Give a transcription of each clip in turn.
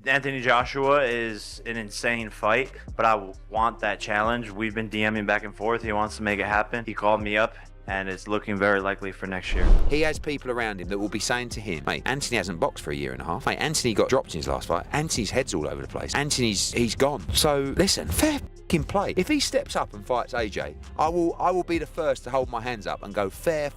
Anthony Joshua is an insane fight, but I want that challenge. We've been DMing back and forth. He wants to make it happen. He called me up, and it's looking very likely for next year. He has people around him that will be saying to him, mate, Anthony hasn't boxed for a year and a half. Mate, Anthony got dropped in his last fight. Anthony's head's all over the place. He's gone. So listen, fair f***ing play. If he steps up and fights AJ, I will be the first to hold my hands up and go fair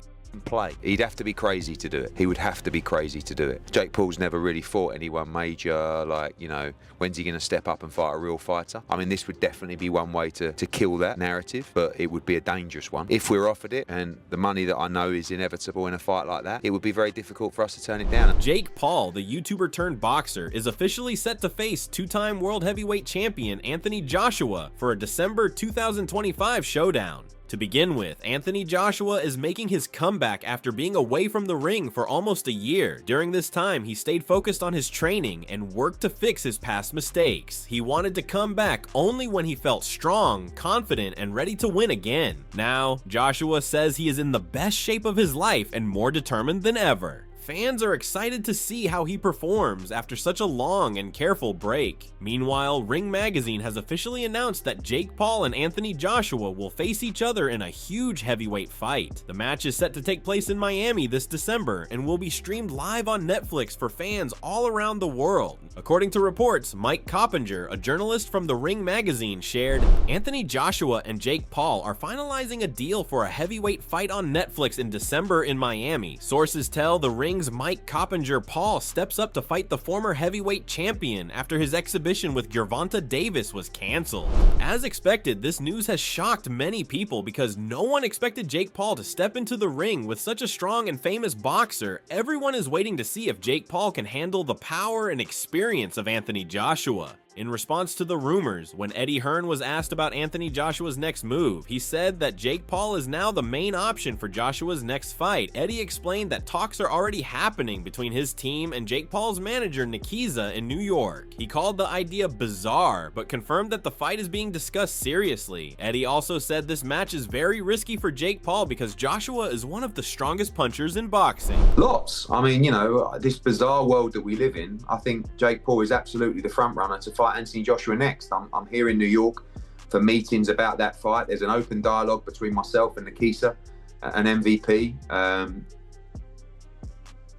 play. He'd have to be crazy to do it. He would have to be crazy to do it. Jake Paul's never really fought anyone major, like, you know, when's he going to step up and fight a real fighter? I mean, this would definitely be one way to kill that narrative, but it would be a dangerous one. If we're offered it, and the money that I know is inevitable in a fight like that, it would be very difficult for us to turn it down. Jake Paul, the YouTuber turned boxer, is officially set to face two-time world heavyweight champion Anthony Joshua for a December 2025 showdown. To begin with, Anthony Joshua is making his comeback after being away from the ring for almost a year. During this time, he stayed focused on his training and worked to fix his past mistakes. He wanted to come back only when he felt strong, confident, and ready to win again. Now, Joshua says he is in the best shape of his life and more determined than ever. Fans are excited to see how he performs after such a long and careful break. Meanwhile, Ring Magazine has officially announced that Jake Paul and Anthony Joshua will face each other in a huge heavyweight fight. The match is set to take place in Miami this December and will be streamed live on Netflix for fans all around the world. According to reports, Mike Coppinger, a journalist from the Ring Magazine, shared, "Anthony Joshua and Jake Paul are finalizing a deal for a heavyweight fight on Netflix in December in Miami. Sources tell the Ring's Mike Coppinger Paul steps up to fight the former heavyweight champion after his exhibition with Gervonta Davis was canceled." As expected, this news has shocked many people because no one expected Jake Paul to step into the ring with such a strong and famous boxer. Everyone is waiting to see if Jake Paul can handle the power and experience of Anthony Joshua. In response to the rumors, when Eddie Hearn was asked about Anthony Joshua's next move, he said that Jake Paul is now the main option for Joshua's next fight. Eddie explained that talks are already happening between his team and Jake Paul's manager Nikiza in New York. He called the idea bizarre, but confirmed that the fight is being discussed seriously. Eddie also said this match is very risky for Jake Paul because Joshua is one of the strongest punchers in boxing. Lots. I mean, you know, this bizarre world that we live in, I think Jake Paul is absolutely the front runner to fight Anthony Joshua next. I'm here in New York for meetings about that fight. There's an open dialogue between myself and Nikiza, an MVP. I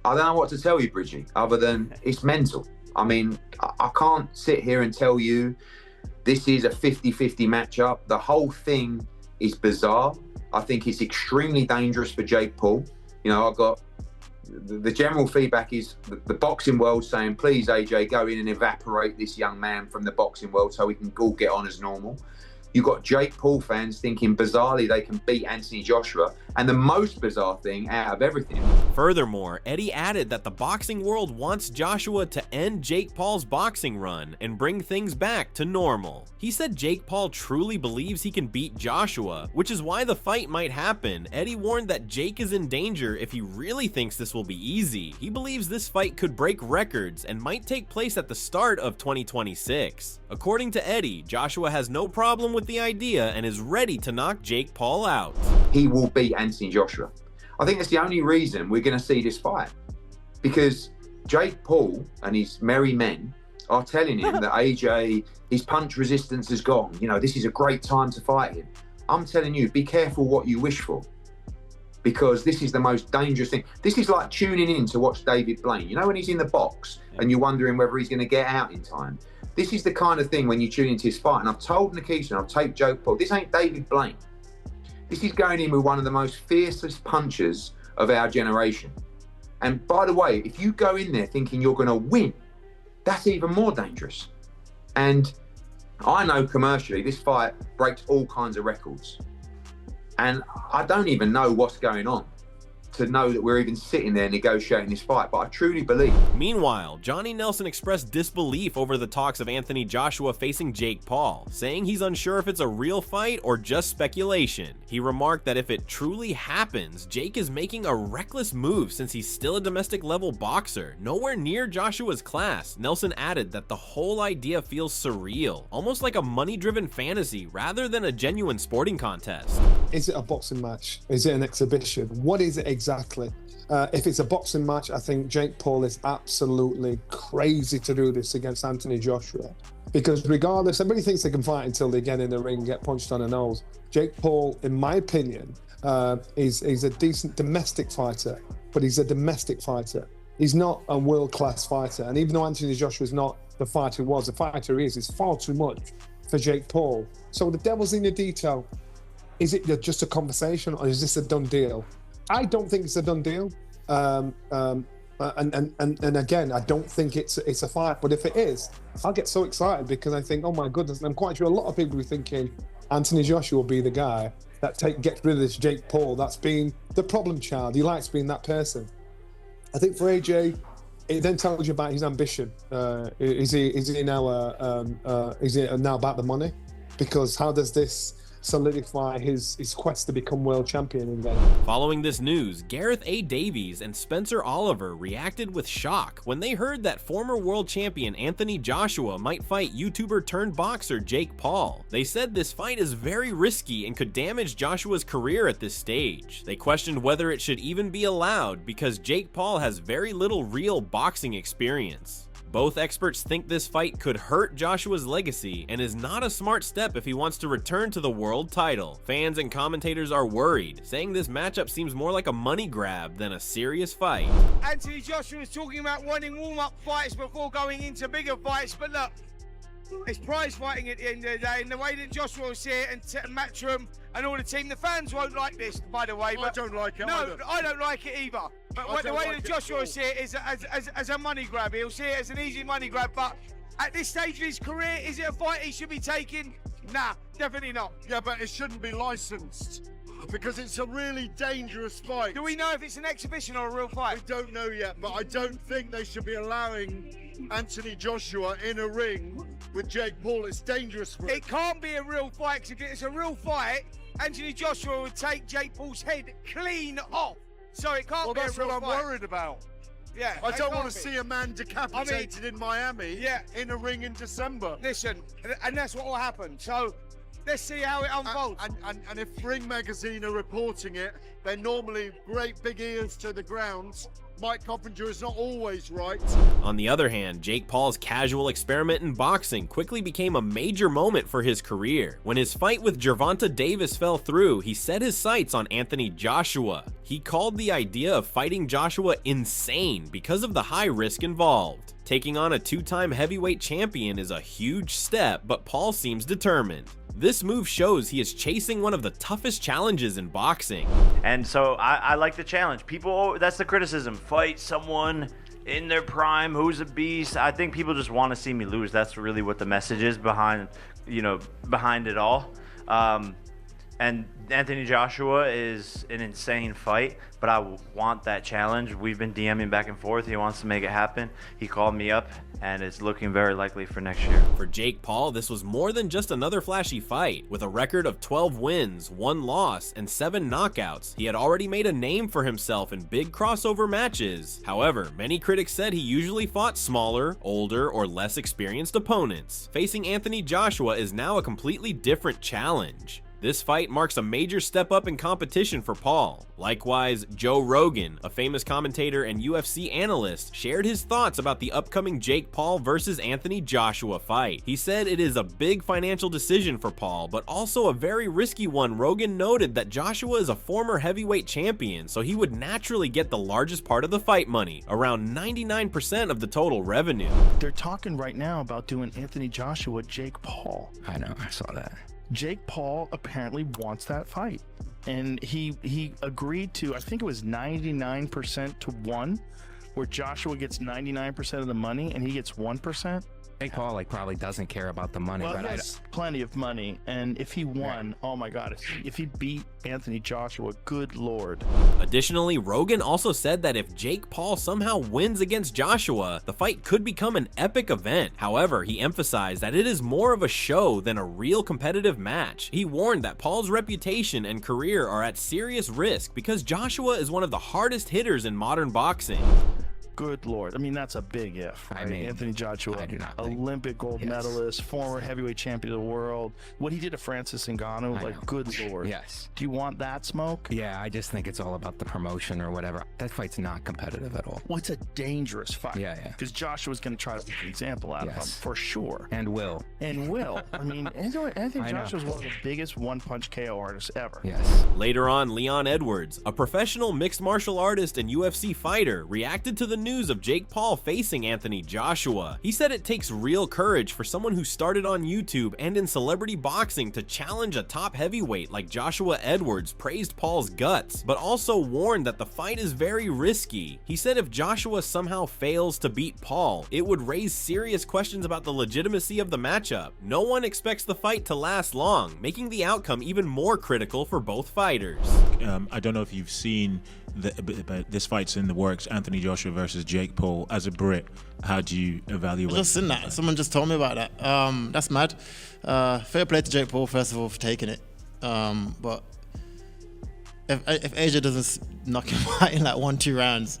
don't know what to tell you, Bridgie, other than it's mental. I mean, I can't sit here and tell you this is a 50-50 matchup. The whole thing is bizarre. I think it's extremely dangerous for Jake Paul. You know, I've got the general feedback is the boxing world saying, please, AJ, go in and evaporate this young man from the boxing world so we can all get on as normal. You've got Jake Paul fans thinking bizarrely they can beat Anthony Joshua. And the most bizarre thing out of everything. Furthermore, Eddie added that the boxing world wants Joshua to end Jake Paul's boxing run and bring things back to normal. He said Jake Paul truly believes he can beat Joshua, which is why the fight might happen. Eddie warned that Jake is in danger if he really thinks this will be easy. He believes this fight could break records and might take place at the start of 2026. According to Eddie, Joshua has no problem with the idea and is ready to knock Jake Paul out. He will beat Anthony Joshua. I think that's the only reason we're going to see this fight, because Jake Paul and his merry men are telling him that AJ, his punch resistance is gone. You know, this is a great time to fight him. I'm telling you, be careful what you wish for, because this is the most dangerous thing. This is like tuning in to watch David Blaine. You know, when he's in the box and you're wondering whether he's going to get out in time. This is the kind of thing when you tune into his fight. And I've told Nikiza and I've taped Jake Paul, this ain't David Blaine. This is going in with one of the most fiercest punchers of our generation. And by the way, if you go in there thinking you're going to win, that's even more dangerous. And I know commercially this fight breaks all kinds of records. And I don't even know what's going on to know that we're even sitting there negotiating this fight, but I truly believe. Meanwhile, Johnny Nelson expressed disbelief over the talks of Anthony Joshua facing Jake Paul, saying he's unsure if it's a real fight or just speculation. He remarked that if it truly happens, Jake is making a reckless move since he's still a domestic level boxer, nowhere near Joshua's class. Nelson added that the whole idea feels surreal, almost like a money-driven fantasy rather than a genuine sporting contest. is it a boxing match? Is it an exhibition? What is it exactly? If it's a boxing match, I think Jake Paul is absolutely crazy to do this against Anthony Joshua. Because regardless, everybody thinks they can fight until they get in the ring and get punched on the nose. Jake Paul, in my opinion, is a decent domestic fighter, but he's a domestic fighter. He's not a world-class fighter. And even though Anthony Joshua is not the fighter he was, the fighter he is far too much for Jake Paul. So the devil's in the detail. Is it just a conversation, or is this a done deal? I don't think it's a done deal. And again, I don't think it's a fight. But if it is, I'll get so excited because I think, oh my goodness, and I'm quite sure a lot of people are thinking Anthony Joshua will be the guy that gets rid of this Jake Paul that's been the problem child. He likes being that person. I think for AJ, it then tells you about his ambition. Is he now about the money? Because how does this solidify his quest to become world champion again? Following this news, Gareth A. Davies and Spencer Oliver reacted with shock when they heard that former world champion Anthony Joshua might fight YouTuber turned boxer Jake Paul. They said this fight is very risky and could damage Joshua's career at this stage. They questioned whether it should even be allowed because Jake Paul has very little real boxing experience. Both experts think this fight could hurt Joshua's legacy and is not a smart step if he wants to return to the world title. Fans and commentators are worried, saying this matchup seems more like a money grab than a serious fight. Anthony Joshua is talking about wanting warm-up fights before going into bigger fights, but look, it's prize fighting at the end of the day, and the way that Joshua will see it and Matchroom and all the team, the fans won't like this, by the way. But I don't like it. No, I don't like it either. But the way that Joshua will see it is as a money grab. He'll see it as an easy money grab. But at this stage of his career, is it a fight he should be taking? Nah, definitely not. Yeah, but it shouldn't be licensed because it's a really dangerous fight. Do we know if it's an exhibition or a real fight? We don't know yet, but I don't think they should be allowing Anthony Joshua in a ring with Jake Paul. It's dangerous for him. It can't be a real fight, because if it's a real fight, Anthony Joshua would take Jake Paul's head clean off. So it can't be a real fight. Well, that's what I'm worried about. Yeah, I don't want to see a man decapitated in Miami yeah, in a ring in December. Listen, and that's what will happen. So let's see how it unfolds. And if Ring Magazine are reporting it, they're normally great big ears to the ground. Mike Coppinger is not always right. On the other hand, Jake Paul's casual experiment in boxing quickly became a major moment for his career. When his fight with Gervonta Davis fell through, he set his sights on Anthony Joshua. He called the idea of fighting Joshua insane because of the high risk involved. Taking on a two-time heavyweight champion is a huge step, but Paul seems determined. This move shows he is chasing one of the toughest challenges in boxing. And so I like the challenge. People, that's the criticism. Fight someone in their prime who's a beast. I think people just want to see me lose. That's really what the message is behind it all. And Anthony Joshua is an insane fight, but I want that challenge. We've been DMing back and forth. He wants to make it happen. He called me up, and it's looking very likely for next year. For Jake Paul, this was more than just another flashy fight. With a record of 12 wins, 1 loss, and 7 knockouts, he had already made a name for himself in big crossover matches. However, many critics said he usually fought smaller, older, or less experienced opponents. Facing Anthony Joshua is now a completely different challenge. This fight marks a major step up in competition for Paul. Likewise, Joe Rogan, a famous commentator and UFC analyst, shared his thoughts about the upcoming Jake Paul versus Anthony Joshua fight. He said it is a big financial decision for Paul, but also a very risky one. Rogan noted that Joshua is a former heavyweight champion, so he would naturally get the largest part of the fight money, around 99% of the total revenue. They're talking right now about doing Anthony Joshua, Jake Paul. I know, I saw that. Jake Paul apparently wants that fight, and he agreed to, I think it was 99% to 1, where Joshua gets 99% of the money and he gets 1%. Jake Paul probably doesn't care about the money, Well, but he has plenty of money, and if he won, oh my God, if he beat Anthony Joshua, good Lord. Additionally, Rogan also said that if Jake Paul somehow wins against Joshua, the fight could become an epic event. However, he emphasized that it is more of a show than a real competitive match. He warned that Paul's reputation and career are at serious risk because Joshua is one of the hardest hitters in modern boxing. Good Lord. I mean, that's a big if, right? I mean, Anthony Joshua, I do not think- Olympic gold Yes. medalist, former Yes. heavyweight champion of the world. What he did to Francis Ngannou, I like, know. good Lord. Yes. Do you want that smoke? Yeah, I just think it's all about the promotion or whatever. That fight's not competitive at all. Well, it's a dangerous fight. Yeah, yeah. Because Joshua's going to try to make an example out of him, Yes. for sure. And will. And will. I mean, Anthony I know. Joshua's one of the biggest one-punch KO artists ever. Yes. Later on, Leon Edwards, a professional mixed martial artist and UFC fighter, reacted to the news of Jake Paul facing Anthony Joshua. He said it takes real courage for someone who started on YouTube and in celebrity boxing to challenge a top heavyweight like Joshua Edwards, praised Paul's guts, but also warned that the fight is very risky. He said if Joshua somehow fails to beat Paul, it would raise serious questions about the legitimacy of the matchup. No one expects the fight to last long, making the outcome even more critical for both fighters. I don't know if you've seen but this fight's in the works, Anthony Joshua versus Jake Paul. As a Brit, how do you evaluate? I've just seen that. Someone just told me about that. That's mad. Fair play to Jake Paul, first of all, for taking it. But if AJ doesn't knock him out in like 1-2 rounds,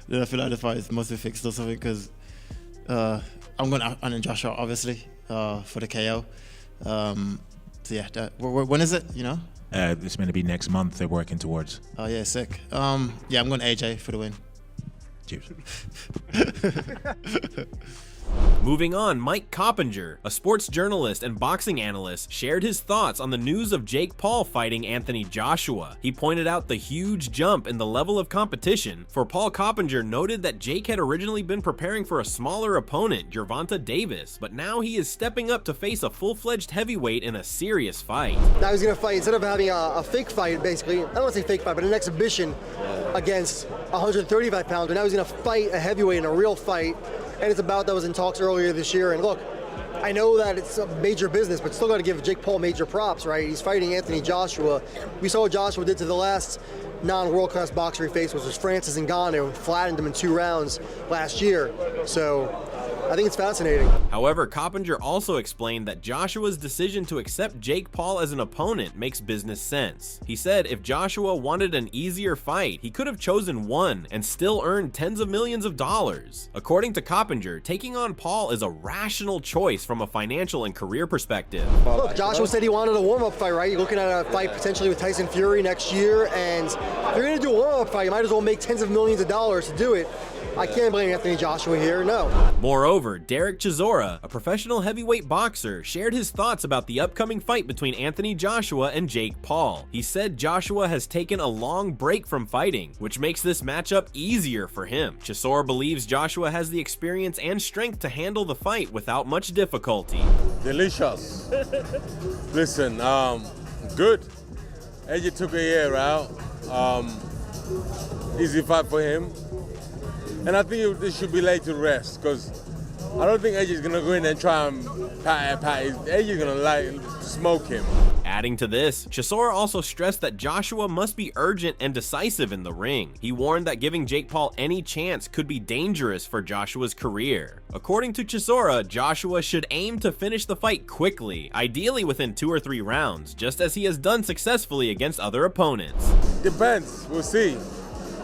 then I feel like the fight must be fixed or something, because I'm going to Anthony Joshua, obviously, for the KO. So yeah, when is it, you know? It's going to be next month they're working towards. Oh yeah, sick. Yeah, I'm going AJ for the win. Cheers. Moving on, Mike Coppinger, a sports journalist and boxing analyst, shared his thoughts on the news of Jake Paul fighting Anthony Joshua. He pointed out the huge jump in the level of competition, for Paul Coppinger noted that Jake had originally been preparing for a smaller opponent, Gervonta Davis, but now he is stepping up to face a full-fledged heavyweight in a serious fight. Now he's going to fight, instead of having a fake fight, basically, I don't want to say fake fight, but an exhibition against a 135 pounder. Now he's going to fight a heavyweight in a real fight. And it's a bout that was in talks earlier this year. And look, I know that it's a major business, but still got to give Jake Paul major props, right? He's fighting Anthony Joshua. We saw what Joshua did to the last non-world-class boxer he faced, which was Francis Ngannou, and flattened him in 2 rounds last year. So I think it's fascinating. However, Coppinger also explained that Joshua's decision to accept Jake Paul as an opponent makes business sense. He said if Joshua wanted an easier fight, he could have chosen one and still earned tens of millions of dollars. According to Coppinger, taking on Paul is a rational choice from a financial and career perspective. Look, Joshua said he wanted a warm-up fight, right? You're looking at a fight potentially with Tyson Fury next year, and if you're going to do a warm-up fight, you might as well make tens of millions of dollars to do it. I can't blame Anthony Joshua here, no. Moreover, Derek Chisora, a professional heavyweight boxer, shared his thoughts about the upcoming fight between Anthony Joshua and Jake Paul. He said Joshua has taken a long break from fighting, which makes this matchup easier for him. Chisora believes Joshua has the experience and strength to handle the fight without much difficulty. Delicious. Listen, good. AJ took a year out. Easy fight for him. And I think this should be laid to rest, because I don't think AJ's going to go in and try and pat. AJ's going to smoke him. Adding to this, Chisora also stressed that Joshua must be urgent and decisive in the ring. He warned that giving Jake Paul any chance could be dangerous for Joshua's career. According to Chisora, Joshua should aim to finish the fight quickly, ideally within 2 or 3 rounds, just as he has done successfully against other opponents. Depends, we'll see.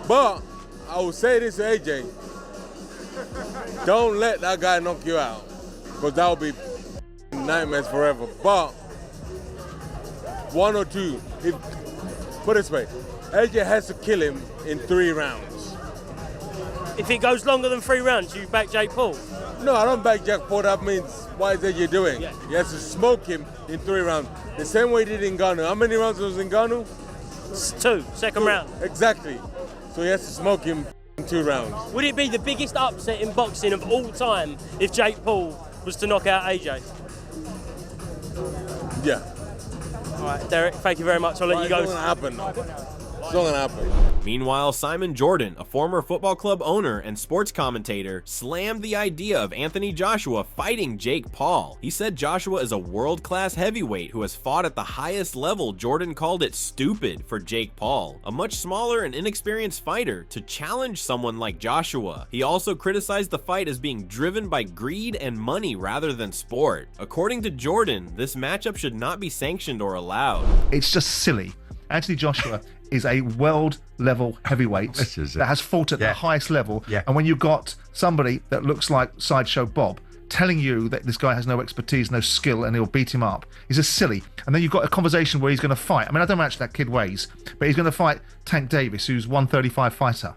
But I will say this to AJ, don't let that guy knock you out, because that will be nightmares forever. But 1 or 2, put it this way, AJ has to kill him in 3 rounds. If it goes longer than 3 rounds, you back Jake Paul? No, I don't back Jake Paul. That means, what is AJ doing? Yeah. He has to smoke him in 3 rounds. The same way he did in Ngannou. How many rounds was Ngannou? 2, second round. Exactly. So he has to smoke him in 2 rounds. Would it be the biggest upset in boxing of all time if Jake Paul was to knock out AJ? Yeah. All right, Derek, thank you very much. I'll let you go. It's not going to happen. It's not going to happen. Meanwhile, Simon Jordan, a former football club owner and sports commentator, slammed the idea of Anthony Joshua fighting Jake Paul. He said Joshua is a world-class heavyweight who has fought at the highest level. Jordan called it stupid for Jake Paul, a much smaller and inexperienced fighter, to challenge someone like Joshua. He also criticized the fight as being driven by greed and money rather than sport. According to Jordan, this matchup should not be sanctioned or allowed. It's just silly. Anthony Joshua is a world-level heavyweight that has fought at the highest level. And when you've got somebody that looks like Sideshow Bob telling you that this guy has no expertise, no skill, and he'll beat him up, he's just silly. And then you've got a conversation where he's going to fight. I mean, I don't know how much that kid weighs, but he's going to fight Tank Davis, who's 135 fighter.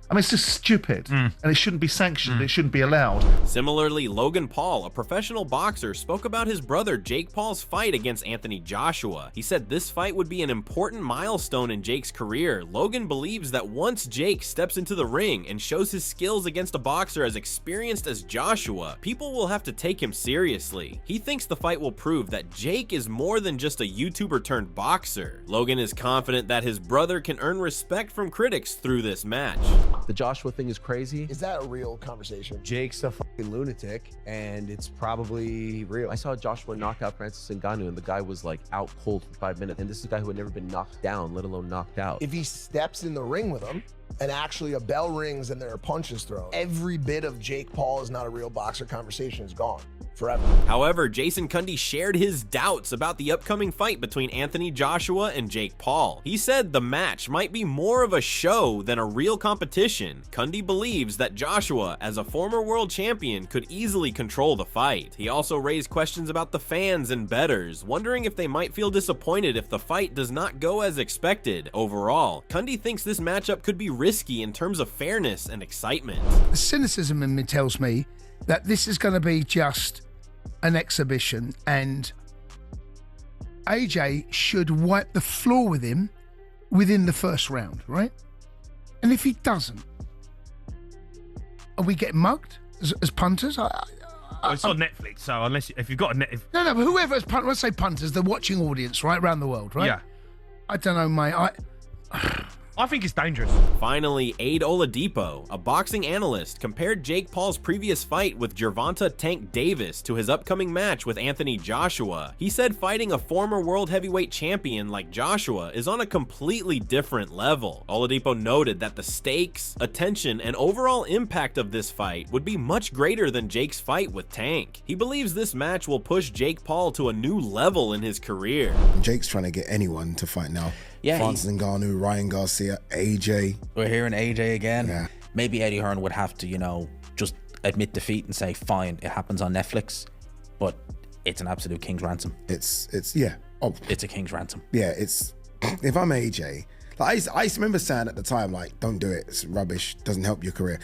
I mean, it's just stupid, and it shouldn't be sanctioned. It shouldn't be allowed. Similarly, Logan Paul, a professional boxer, spoke about his brother Jake Paul's fight against Anthony Joshua. He said this fight would be an important milestone in Jake's career. Logan believes that once Jake steps into the ring and shows his skills against a boxer as experienced as Joshua, people will have to take him seriously. He thinks the fight will prove that Jake is more than just a YouTuber turned boxer. Logan is confident that his brother can earn respect from critics through this match. The Joshua thing is crazy. Is that a real conversation? Jake's a fucking lunatic, and it's probably real. I saw Joshua knock out Francis Ngannou, and the guy was like out cold for 5 minutes. And this is a guy who had never been knocked down, let alone knocked out. If he steps in the ring with him, and actually a bell rings and there are punches thrown, every bit of Jake Paul is not a real boxer conversation is gone forever. However, Jason Kundy shared his doubts about the upcoming fight between Anthony Joshua and Jake Paul. He said the match might be more of a show than a real competition. Kundy believes that Joshua, as a former world champion, could easily control the fight. He also raised questions about the fans and bettors, wondering if they might feel disappointed if the fight does not go as expected. Overall, Kundy thinks this matchup could be risky in terms of fairness and excitement. The cynicism in me tells me that this is going to be just an exhibition, and AJ should wipe the floor with him within the first round, right? And if he doesn't, are we getting mugged as punters? Well, it's on Netflix, so if you've got a net... No, but whoever is punters, let's say punters, the watching audience, right, around the world, right? Yeah. I don't know, mate. I think it's dangerous. Finally, Aid Oladipo, a boxing analyst, compared Jake Paul's previous fight with Gervonta Tank Davis to his upcoming match with Anthony Joshua. He said fighting a former world heavyweight champion like Joshua is on a completely different level. Oladipo noted that the stakes, attention, and overall impact of this fight would be much greater than Jake's fight with Tank. He believes this match will push Jake Paul to a new level in his career. Jake's trying to get anyone to fight now. Yeah, Francis Ngannou, Ryan Garcia, AJ. We're hearing AJ again. Yeah. Maybe Eddie Hearn would have to, just admit defeat and say, fine, it happens on Netflix, but it's an absolute king's ransom. It's yeah. Oh, it's a king's ransom. Yeah, it's, if I'm AJ, like I used to remember saying at the time, like, don't do it, it's rubbish, doesn't help your career.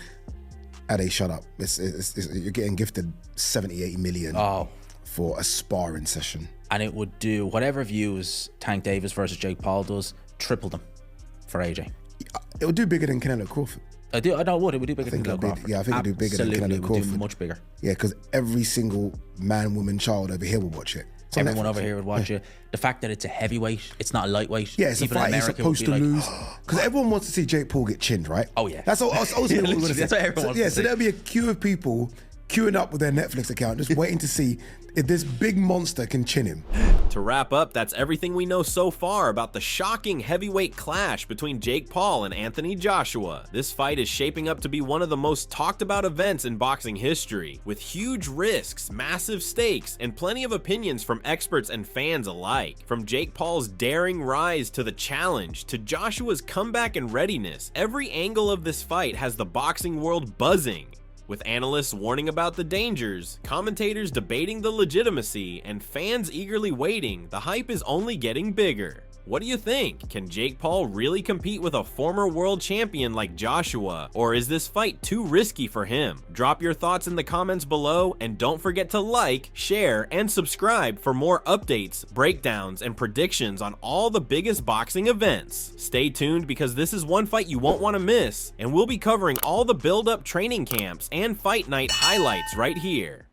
Ade, shut up. You're getting gifted 70, 80 million for a sparring session. And it would do whatever views Tank Davis versus Jake Paul does, triple them for AJ. It would do bigger than Canelo Crawford. I know it would. It would do bigger than Canelo Crawford. Yeah, I think it would do bigger than Canelo Crawford. It would do much bigger. Yeah, because every single man, woman, child over here will watch it. Everyone over here would watch it. The fact that it's a heavyweight, it's not a lightweight. Yeah, it's a fight he's supposed to lose. Because everyone wants to see Jake Paul get chinned, right? Oh, yeah. That's ultimately what we want to see. That's what everyone wants to see. So there'll be a queue of people queuing up with their Netflix account, just waiting to see if this big monster can chin him. To wrap up, that's everything we know so far about the shocking heavyweight clash between Jake Paul and Anthony Joshua. This fight is shaping up to be one of the most talked about events in boxing history, with huge risks, massive stakes, and plenty of opinions from experts and fans alike. From Jake Paul's daring rise to the challenge, to Joshua's comeback and readiness, every angle of this fight has the boxing world buzzing. With analysts warning about the dangers, commentators debating the legitimacy, and fans eagerly waiting, the hype is only getting bigger. What do you think? Can Jake Paul really compete with a former world champion like Joshua, or is this fight too risky for him? Drop your thoughts in the comments below, and don't forget to like, share, and subscribe for more updates, breakdowns, and predictions on all the biggest boxing events. Stay tuned because this is one fight you won't want to miss, and we'll be covering all the build-up training camps and fight night highlights right here.